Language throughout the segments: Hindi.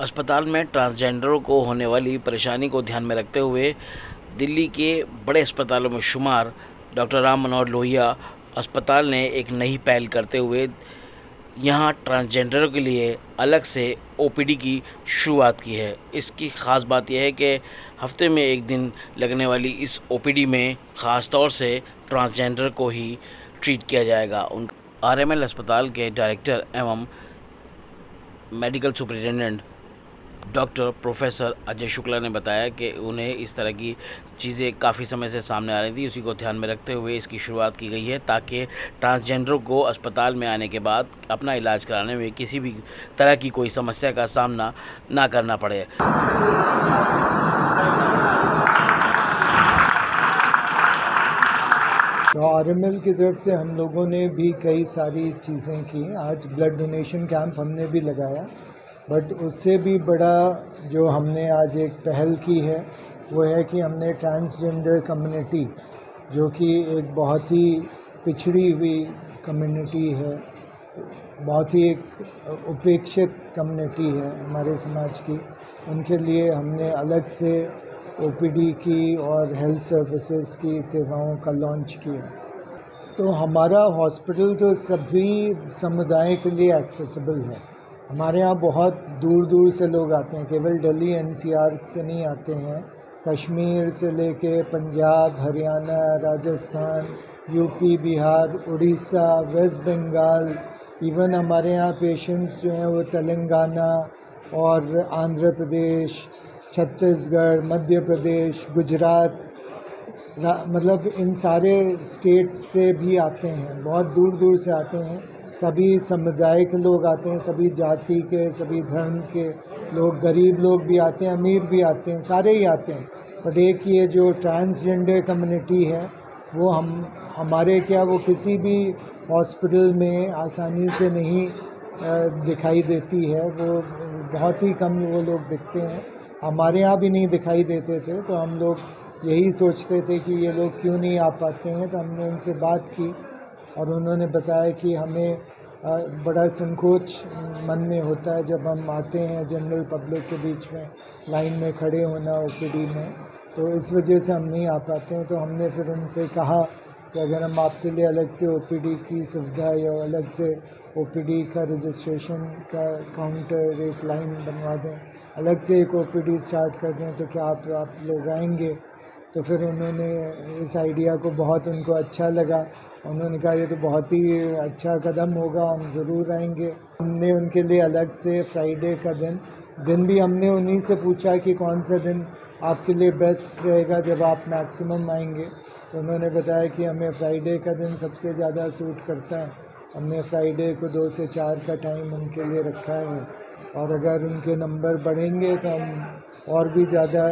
अस्पताल में ट्रांसजेंडरों को होने वाली परेशानी को ध्यान में रखते हुए दिल्ली के बड़े अस्पतालों में शुमार डॉक्टर राम मनोहर लोहिया अस्पताल ने एक नई पहल करते हुए यहां ट्रांसजेंडरों के लिए अलग से ओपीडी की शुरुआत की है। इसकी ख़ास बात यह है कि हफ्ते में एक दिन लगने वाली इस ओपीडी में ख़ास तौर से ट्रांसजेंडर को ही ट्रीट किया जाएगा। आरएमएल अस्पताल के डायरेक्टर एवं medical superintendent doctor professor Ajay Shukla ने बताया कि उन्हें इस तरह की चीज़ें काफ़ी समय से सामने आ रही थी, उसी को ध्यान में रखते हुए इसकी शुरुआत की गई है ताकि ट्रांसजेंडरों को अस्पताल में आने के बाद अपना इलाज कराने में किसी भी तरह की कोई समस्या का सामना ना करना पड़े। तो आरएमएल की तरफ से हम लोगों ने भी कई सारी चीज़ें की। आज ब्लड डोनेशन कैंप हमने भी लगाया, बट उससे भी बड़ा जो हमने आज एक पहल की है वो है कि हमने ट्रांसजेंडर कम्युनिटी, जो कि एक बहुत ही पिछड़ी हुई कम्युनिटी है, बहुत ही एक उपेक्षित कम्युनिटी है हमारे समाज की, उनके लिए हमने अलग से ओपीडी की और हेल्थ सर्विसेज की सेवाओं का लॉन्च किया। तो हमारा हॉस्पिटल तो सभी समुदाय के लिए एक्सेसिबल है। हमारे यहाँ बहुत दूर दूर से लोग आते हैं, केवल दिल्ली एनसीआर से नहीं आते हैं, कश्मीर से लेके Punjab, Haryana, Rajasthan, UP, Bihar, Orissa, west Bengal, even हमारे यहाँ पेशेंट्स जो हैं वो तेलंगाना और आंध्र प्रदेश, छत्तीसगढ़, मध्य प्रदेश, गुजरात, मतलब इन सारे स्टेट्स से भी आते हैं, बहुत दूर दूर से आते हैं। सभी समुदाय के लोग आते हैं, सभी जाति के, सभी धर्म के लोग, गरीब लोग भी आते हैं, अमीर भी आते हैं, सारे ही आते हैं। बट एक ये जो ट्रांसजेंडर कम्युनिटी है वो हमारे क्या वो किसी भी हॉस्पिटल में आसानी से नहीं दिखाई देती है, वो बहुत ही कम वो लोग दिखते हैं। हमारे यहाँ भी नहीं दिखाई देते थे, तो हम लोग यही सोचते थे कि ये लोग क्यों नहीं आ पाते हैं। तो हमने उनसे बात की और उन्होंने बताया कि हमें बड़ा संकोच मन में होता है जब हम आते हैं जनरल पब्लिक के बीच में लाइन में खड़े होना ओपीडी में, तो इस वजह से हम नहीं आ पाते हैं। तो हमने फिर उनसे कहा कि अगर हम आपके लिए अलग से ओपीडी की सुविधा या अलग से ओपीडी का रजिस्ट्रेशन का काउंटर, एक लाइन बनवा दें, अलग से एक ओपीडी स्टार्ट कर दें, तो क्या आप लोग आएंगे? तो फिर उन्होंने इस आइडिया को बहुत उनको अच्छा लगा। उन्होंने कहा ये तो बहुत ही अच्छा कदम होगा, हम ज़रूर आएंगे। हमने उनके लिए अलग से फ्राइडे का दिन भी हमने उन्हीं से पूछा कि कौन सा दिन आपके लिए बेस्ट रहेगा जब आप मैक्सिमम आएंगे। तो उन्होंने बताया कि हमें फ्राइडे का दिन सबसे ज़्यादा सूट करता है। हमने फ्राइडे को 2 से 4 का टाइम उनके लिए रखा है, और अगर उनके नंबर बढ़ेंगे तो हम और भी ज़्यादा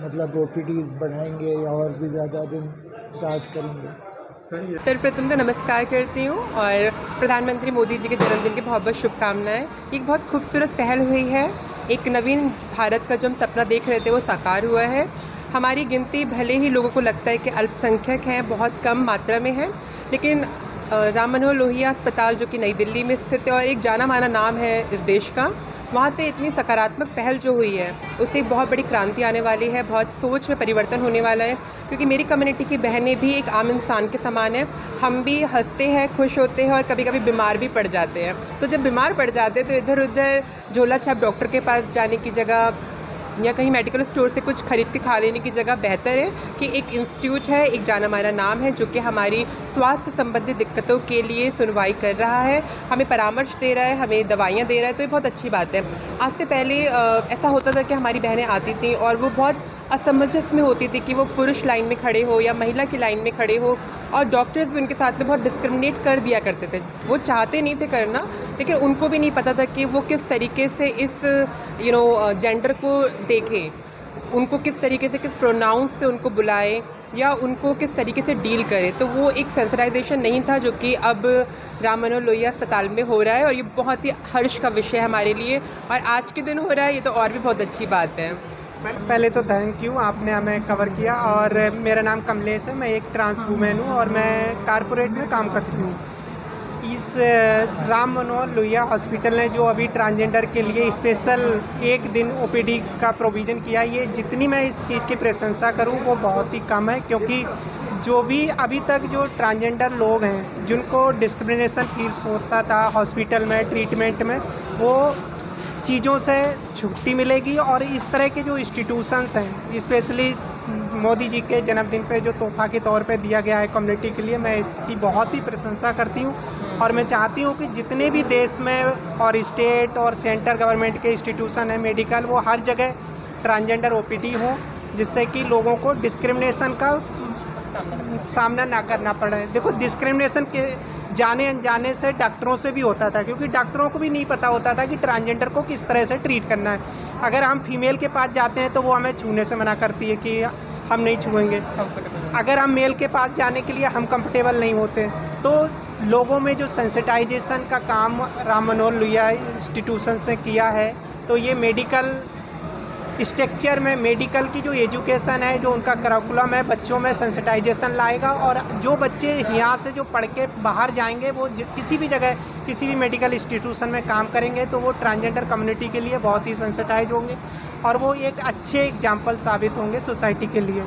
मतलब ओपीडीज़ बढ़ाएंगे या और भी ज़्यादा दिन स्टार्ट करेंगे। सर्वप्रथम तो नमस्कार करती हूँ और प्रधानमंत्री मोदी जी के जन्मदिन की बहुत बहुत शुभकामनाएं। एक बहुत खूबसूरत पहल हुई है, एक नवीन भारत का जो हम सपना देख रहे थे वो साकार हुआ है। हमारी गिनती भले ही लोगों को लगता है कि अल्पसंख्यक हैं, बहुत कम मात्रा में है, लेकिन राम मनोहर लोहिया अस्पताल जो कि नई दिल्ली में स्थित है और एक जाना माना नाम है इस देश का, वहाँ से इतनी सकारात्मक पहल जो हुई है उससे एक बहुत बड़ी क्रांति आने वाली है, बहुत सोच में परिवर्तन होने वाला है। क्योंकि मेरी कम्युनिटी की बहनें भी एक आम इंसान के समान हैं, हम भी हंसते हैं, खुश होते हैं और कभी कभी बीमार भी पड़ जाते हैं। तो जब बीमार पड़ जाते हैं तो इधर उधर झोला छाप डॉक्टर के पास जाने की जगह या कहीं मेडिकल स्टोर से कुछ खरीद के खा लेने की जगह बेहतर है कि एक इंस्टीट्यूट है, एक जाना माना नाम है जो कि हमारी स्वास्थ्य संबंधी दिक्कतों के लिए सुनवाई कर रहा है, हमें परामर्श दे रहा है, हमें दवाइयाँ दे रहा है। तो ये बहुत अच्छी बात है। आज से पहले ऐसा होता था कि हमारी बहनें आती थीं और वो बहुत असमंजस में होती थी कि वो पुरुष लाइन में खड़े हो या महिला की लाइन में खड़े हो, और डॉक्टर्स भी उनके साथ में बहुत डिस्क्रिमिनेट कर दिया करते थे। वो चाहते नहीं थे करना, लेकिन उनको भी नहीं पता था कि वो किस तरीके से इस जेंडर को देखें, उनको किस तरीके से, किस प्रोनाउंस से उनको बुलाए या उनको किस तरीके से डील करे। तो वो एक सेंसिटाइजेशन नहीं था जो कि अब राम मनोहर लोहिया अस्पताल में हो रहा है, और ये बहुत ही हर्ष का विषय है हमारे लिए, और आज के दिन हो रहा है, ये तो और भी बहुत अच्छी बात है। पहले तो थैंक यू, आपने हमें कवर किया। और मेरा नाम कमलेश है, मैं एक ट्रांस वूमेन हूँ और मैं कारपोरेट में काम करती हूँ। इस राम मनोहर लोहिया हॉस्पिटल ने जो अभी ट्रांसजेंडर के लिए स्पेशल एक दिन ओपीडी का प्रोविज़न किया, ये जितनी मैं इस चीज़ की प्रशंसा करूं वो बहुत ही कम है, क्योंकि जो भी अभी तक जो ट्रांसजेंडर लोग हैं जिनको डिस्क्रिमिनेशन फील होता था हॉस्पिटल में ट्रीटमेंट में, वो चीज़ों से छुट्टी मिलेगी। और इस तरह के जो इंस्टीट्यूशंस हैं, स्पेशली मोदी जी के जन्मदिन पे जो तोहफा के तौर पे दिया गया है कम्युनिटी के लिए, मैं इसकी बहुत ही प्रशंसा करती हूँ। और मैं चाहती हूँ कि जितने भी देश में और स्टेट और सेंटर गवर्नमेंट के इंस्टीट्यूशन हैं मेडिकल, वो हर जगह ट्रांसजेंडर ओपीडी हो, जिससे कि लोगों को डिस्क्रिमिनेशन का सामना ना करना पड़े। देखो, डिस्क्रिमिनेशन के जाने अनजाने से डॉक्टरों से भी होता था, क्योंकि डॉक्टरों को भी नहीं पता होता था कि ट्रांसजेंडर को किस तरह से ट्रीट करना है। अगर हम फीमेल के पास जाते हैं तो वो हमें छूने से मना करती है कि हम नहीं छुएंगे। अगर हम मेल के पास जाने के लिए हम कंफर्टेबल नहीं होते। तो लोगों में जो सेंसिटाइजेशन का काम राम मनोहर लोहिया इंस्टीट्यूशन से किया है, तो ये मेडिकल स्ट्रक्चर में मेडिकल की जो एजुकेशन है, जो उनका करिकुलम है, बच्चों में सेंसिटाइजेशन लाएगा। और जो बच्चे यहाँ से जो पढ़ के बाहर जाएंगे, वो किसी भी जगह किसी भी मेडिकल इंस्टीट्यूशन में काम करेंगे, तो वो ट्रांसजेंडर कम्युनिटी के लिए बहुत ही सेंसिटाइज होंगे और वो एक अच्छे एग्जाम्पल साबित होंगे सोसाइटी के लिए।